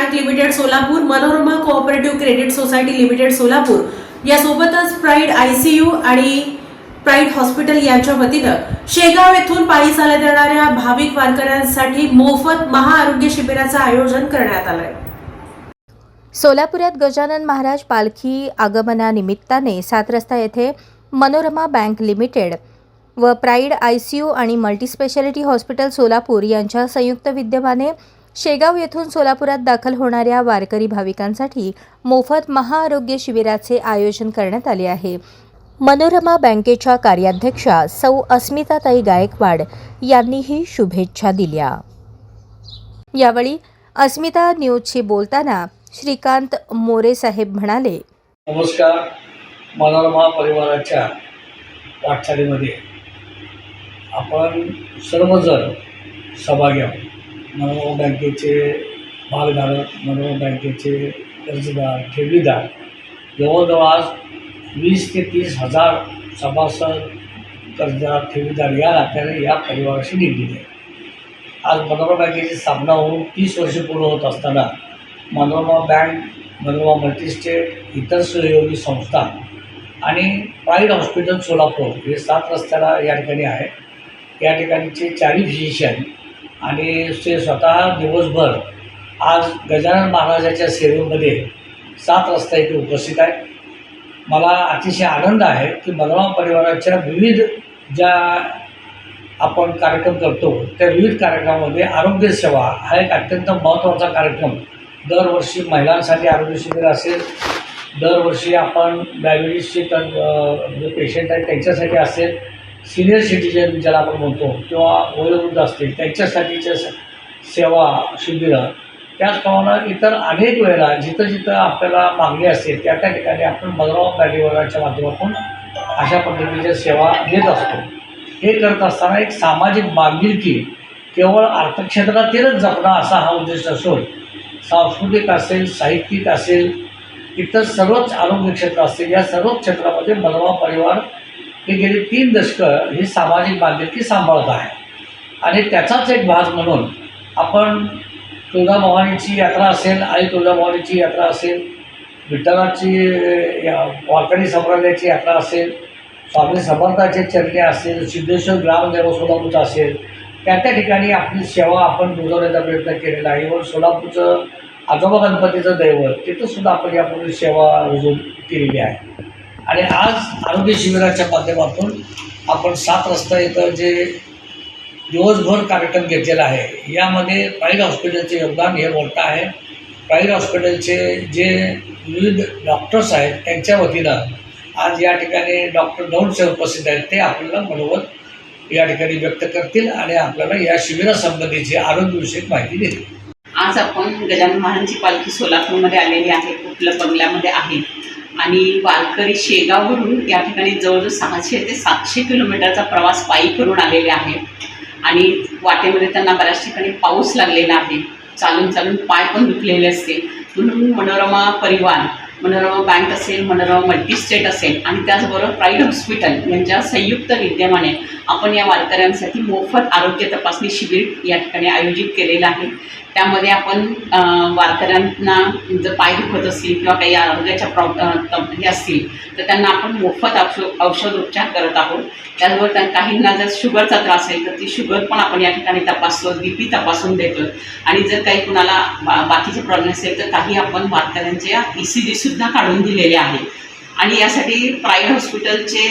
Bank limited Solapur, Manorama cooperative credit society limited Solapur यासोबतच pride ICU आणि pride hospital यांच्या वतीनं शेगाव येथून पायी चालत येणाऱ्या भाविक वारकऱ्यांसाठी मोफत महाआरोग्य शिबिराचं आयोजन करण्यात आलंय। सोलापुरात गजानन महाराज पालखी आगमनानिमित्ताने 7 रस्ता येथे मनोरमा बँक लिमिटेड व प्राईड आयसीयू आणि मल्टीस्पेशालिटी हॉस्पिटल सोलापूर यांच्या संयुक्त विद्यमाने शेगाव येथून सोलापुरात दाखल होणाऱ्या वारकरी भाविकांसाठी मोफत महाआरोग्य शिबिराचे आयोजन करण्यात आले आहे। मनोरमा बँकेच्या कार्याध्यक्षा सौ अस्मिताताई गायकवाड यांनीही शुभेच्छा दिल्या। यावेळी अस्मिता न्यूजशी बोलताना श्रीकांत मोरे साहेब म्हणाले, नमस्कार। मनोरमा परिवाराच्या वाटचालीमध्ये आपण सर्वजण सहभागी आहोत। मनोरमा बँकेचे भागधारक, मनोरमा बँकेचे कर्जदार, ठेवीदार जवळजवळ आज 20 ते 30 हजार सभासद, कर्जदार, ठेवीदार या नात्याने या परिवाराशी निगडीत आहे। आज मनोरमा बँकेची स्थापना होऊन 30 वर्षे पूर्ण होत असताना मनोरमा बँक, मनोरमा मल्टीस्टेट, इतर सहयोगी संस्था आणि प्राईड हॉस्पिटल सोलापूर हे 7 रस्त्याला या ठिकाणी आहे। या ठिकाणचे 4 फिजिशियन आणि ते स्वतः दिवसभर आज गजानन महाराजाच्या सेवेमध्ये 7 रस्ता येथे उपस्थित आहेत। मला अतिशय आनंद आहे की मनोरमा परिवाराच्या विविध ज्या आपण कार्यक्रम करतो त्या विविध कार्यक्रमामध्ये आरोग्य सेवा हा एक अत्यंत महत्त्वाचा कार्यक्रम दरवर्षी महिलांसाठी आरोग्य शिबिर असेल, दरवर्षी आपण डायबिटीसचे जे पेशंट आहेत त्यांच्यासाठी असेल, सिनियर सिटीजन ज्याला आपण म्हणतो किंवा वयोवृद्ध असतील त्यांच्यासाठीच्या सेवा शिबिरं, त्याचप्रमाणे इतर अनेक वेळेला जिथं जिथं आपल्याला मागणी असेल त्या ठिकाणी आपण मनोरमा परिवाराच्या माध्यमातून अशा पद्धतीच्या सेवा देत असतो। हे करत असताना एक सामाजिक बांधिलकी केवळ अर्थक्षेत्रातीलच जपणं असा हा उद्देश असून सांस्कृतिक असेल, साहित्यिक असेल, इतर सर्वच आरोग्य क्षेत्र असतील, या सर्व क्षेत्रामध्ये मनोरमा परिवार हे गेली 3 दशकं ही सामाजिक बांधिलकी सांभाळत आहे। आणि त्याचाच एक भाग म्हणून आपण तुळजाभवानीची यात्रा असेल, आई तुळजाभवानीची यात्रा असेल, विठ्ठलाची वारकरी संप्रदायाची यात्रा असेल, स्वामी समर्थाचे चरणी असेल, सिद्धेश्वर ग्रामदेव सोलापूरचा असेल, त्या ठिकाणी आपली सेवा आपण बुजवण्याचा प्रयत्न केलेला आहे। व सोलापूरचं आजोबा गणपतीचं दैवत तिथंसुद्धा आपण यापूर्वी सेवा रुजू केलेली आहे। आणि आज आरोग्य शिबिराच्या माध्यमातून आपण 7 रस्ता इथं जे दिवसभर कार्यक्रम घेतलेला आहे यामध्ये प्राईड हॉस्पिटलचे योगदान हे मोठं आहे। प्राईड हॉस्पिटलचे जे विविध डॉक्टर्स आहेत त्यांच्या वतीनं आज या ठिकाणी डॉक्टर दौंड उपस्थित आहेत, ते आपल्याला मनोगत या ठिकाणी व्यक्त करतील आणि आपल्याला या शिबिरासंबंधीची आरोग्यविषयक माहिती देतील। आज आपण गजानन महाराजांची पालखी सोलापूरमध्ये आलेली आहे, कुठलं बंगल्यामध्ये आहे आणि वारकरी शेगाववरून या ठिकाणी जवळजवळ 600 ते 700 किलोमीटरचा प्रवास पायी करून आलेले आहे। आणि वाटेमध्ये त्यांना बऱ्याच ठिकाणी पाऊस लागलेला आहे, चालून चालून पाय पण दुखलेले असते। म्हणून मनोरमा परिवार, मनोरमा बँक असेल, मनोरमा मल्टीस्टेट असेल आणि त्याचबरोबर प्राईड हॉस्पिटल यांच्या संयुक्त विद्यमाने आपण या वारकऱ्यांसाठी मोफत आरोग्य तपासणी शिबिर या ठिकाणी आयोजित केलेलं आहे। त्यामध्ये आपण वारकऱ्यांना जर पाय दुखत असतील किंवा काही आरोग्याच्या हे असतील तर त्यांना आपण मोफत औषधोपचार करत आहोत। त्याचबरोबर काहींना जर शुगरचा त्रास असेल तर ती शुगर पण आपण या ठिकाणी तपासतो, BP तपासून देतो। आणि जर काही कुणाला बाकीचे प्रॉब्लेम असेल तर काही आपण वारकऱ्यांच्या ECG काढून दिलेले आहे। आणि यासाठी प्राईड हॉस्पिटलचे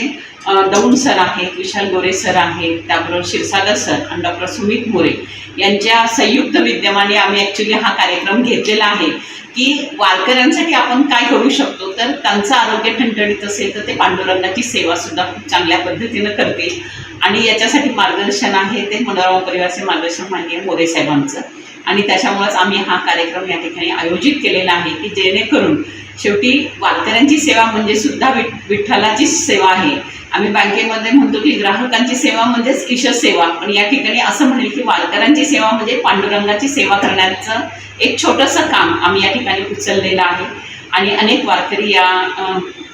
दौंड सर आहेत, विशाल गोरे सर आहेत, त्याबरोबर क्षीरसागर सर आणि डॉक्टर सुमित मोरे यांच्या संयुक्त विद्यमाने आम्ही ॲक्च्युली हा कार्यक्रम घेतलेला आहे की वारकऱ्यांसाठी आपण काय करू शकतो। तर त्यांचं आरोग्य ठणठणीत असेल तर ते पांडुरंगाची सेवासुद्धा खूप चांगल्या पद्धतीनं करतील। आणि याच्यासाठी मार्गदर्शन आहे ते मनोरमा परिवाराचे मार्गदर्शन माननीय मोरे साहेबांचं। आणि त्याच्यामुळेच आम्ही हा कार्यक्रम या ठिकाणी आयोजित केलेला आहे की जेणेकरून शेवटी वारकऱ्यांची सेवा म्हणजे सुद्धा विठ्ठलाची सेवा आहे। आम्ही बँकेमध्ये म्हणतो की ग्राहकांची सेवा म्हणजेच ईश्वर सेवा, पण या ठिकाणी असं म्हणेल की वारकऱ्यांची सेवा म्हणजे पांडुरंगाची सेवा करण्याचं एक छोटंसं काम आम्ही या ठिकाणी उचललेलं आहे। आणि अनेक वारकरी या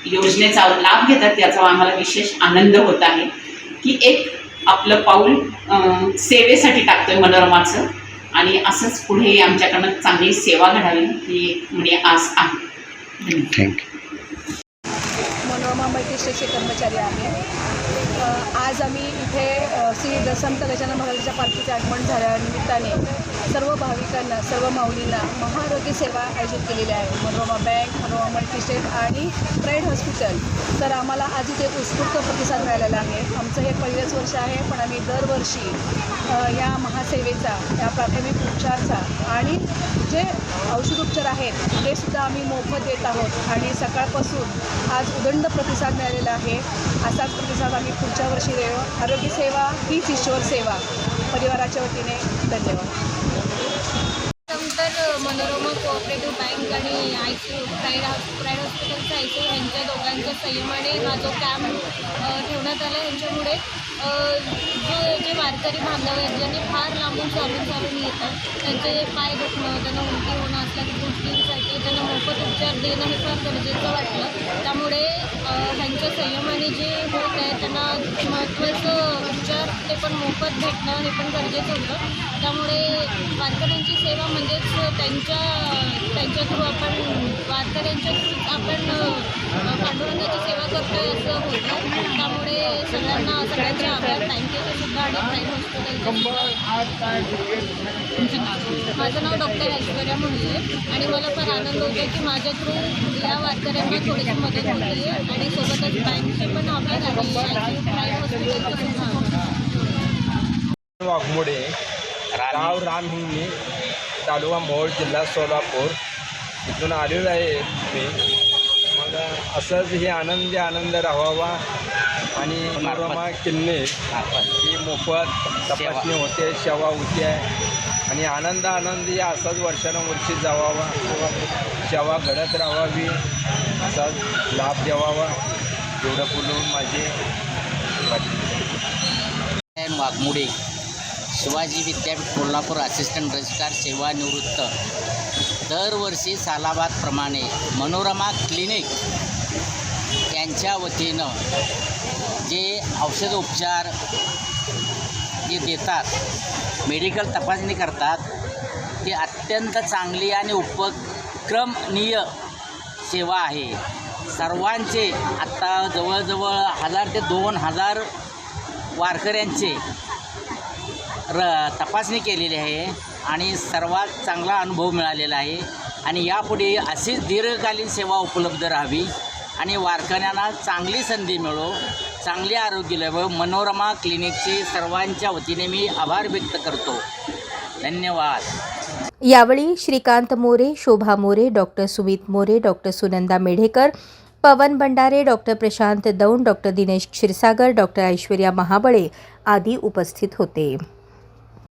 योजनेचा लाभ घेतात, याचा आम्हाला विशेष आनंद होत आहे की एक आपलं पाऊल सेवेसाठी टाकतोय मनोरमाचं। आणि असंच पुढे आमच्याकडनं चांगली सेवा घडावी ही एक म्हणजे आस आहे. धन्यवाद. मनोरमा मल्टीस्टेटचे कर्मचारी आहे. आज आम्ही इथे श्री संत गजानन महाराजांच्या पालखीचे आगमन झाल्यानिमित्ताने सर्व भाविकांना, सर्व माऊलींना महाआरोग्य सेवा आयोजित केलेली आहे. मनोरमा बँक, मनोरमा मल्टीस्टेट आणि प्राईड हॉस्पिटल. तर आम्हाला आज इथे उत्स्फूर्त प्रतिसाद मिळालेला आहे. आमचं हे पहिलंच वर्ष आहे, पण आम्ही दरवर्षी या महासेवेचा, या प्राथमिक उपचारचा आणि जे औषधोपचार आहेत ते सुद्धा आम्ही मोफत देत आहोत आणि सकाळपासून आज उदंड प्रतिसाद मिळालेला आहे. असाच प्रतिसाद आम्ही पुढच्या वर्षी देऊ. आरोग्य सेवा हीच ईश्वर सेवा. परिवाराच्या वतीने धन्यवाद. तर मनोरमा कोऑपरेटिव्ह बँक आणि ICU प्राईड हॉस्पिटलचं ICU यांच्या दोघांच्या संयमाने हा जो कॅम्प ठेवण्यात आला. यांच्यामुळे जे वारकरी बांधव आहेत ज्यांनी फार लांबून चालून येतात, त्यांचे पाय दुखणं, त्यांना उलटी होणं असल्याच्या गोष्टींसाठी त्यांना मोफत उपचार देणं हे फार गरजेचं वाटलं. त्यामुळे ह्यांच्या संयमाने जे होत आहे त्यांना महत्त्वाचं उपचार ते पण मोफत भेटणं हे पण गरजेचं होतं. त्यामुळे वारकऱ्यांची सेवा म्हणजेच त्यांच्या थ्रू आपण वारकऱ्यांच्या आपण पांडुरंगाची सेवा करतोय असं होतं. त्यामुळे सगळ्यांचे आभार बँकेचे सुद्धा आणि प्राईड हॉस्पिटलचे. माझं नाव डॉक्टर ऐश्वर्या म्हणले आणि मला फार आनंद होतो की माझ्या थ्रू या वारकऱ्यांना थोडीशी मदत होती आहे आणि सोबतच बँकचे पण आभार आणि प्राईड हॉस्पिटलचे सुद्धा आभार. वाघमोडे, गाव रामहिंगणी, तालुका मोहोळ, जिल्हा सोलापूर इथून आलेलो आहे मी. मग असंच हे आनंद राहावा आणि मनोरमा क्लिनिक ही मोफत तपासणी होते, सेवा होते आणि आनंद या असाच वर्षानुवर्षी जावावा, सेवा घडत राहावी, असाच लाभ द्यावा. एवढं बोलून माझे वाघमोडे, शिवाजी विद्यापीठ कोल्हापूर, असिस्टंट रजिस्ट्रार सेवानिवृत्त. दरवर्षी सालाबादप्रमाणे मनोरमा क्लिनिक यांच्या वतीनं जे औषधोपचार जे देतात, मेडिकल तपासणी करतात, ती अत्यंत चांगली आणि उपक्रमनीय सेवा आहे. सर्वांचे आत्ता जवळजवळ 1000 ते 2000 वारकऱ्यांचे तपासणी केलेली आहे आणि सर्वात चांगला अनुभव मिळालेला आहे. आणि यापुढे अशीच दीर्घकालीन सेवा उपलब्ध राहावी आणि वारकऱ्यांना चांगली संधी मिळो, चांगले आरोग्य लाभो. मनोरमा क्लिनिकचे सर्वांच्या वतीने मी आभार व्यक्त करतो. धन्यवाद. यावेळी Shrikant More, Shobha More, doctor Sumit More, doctor Sunanda Medhekar, Pawan Bhandare, doctor Prashant Daund, doctor Dinesh Kshirsagar, doctor Aishwarya Mahabale आदी उपस्थित होते.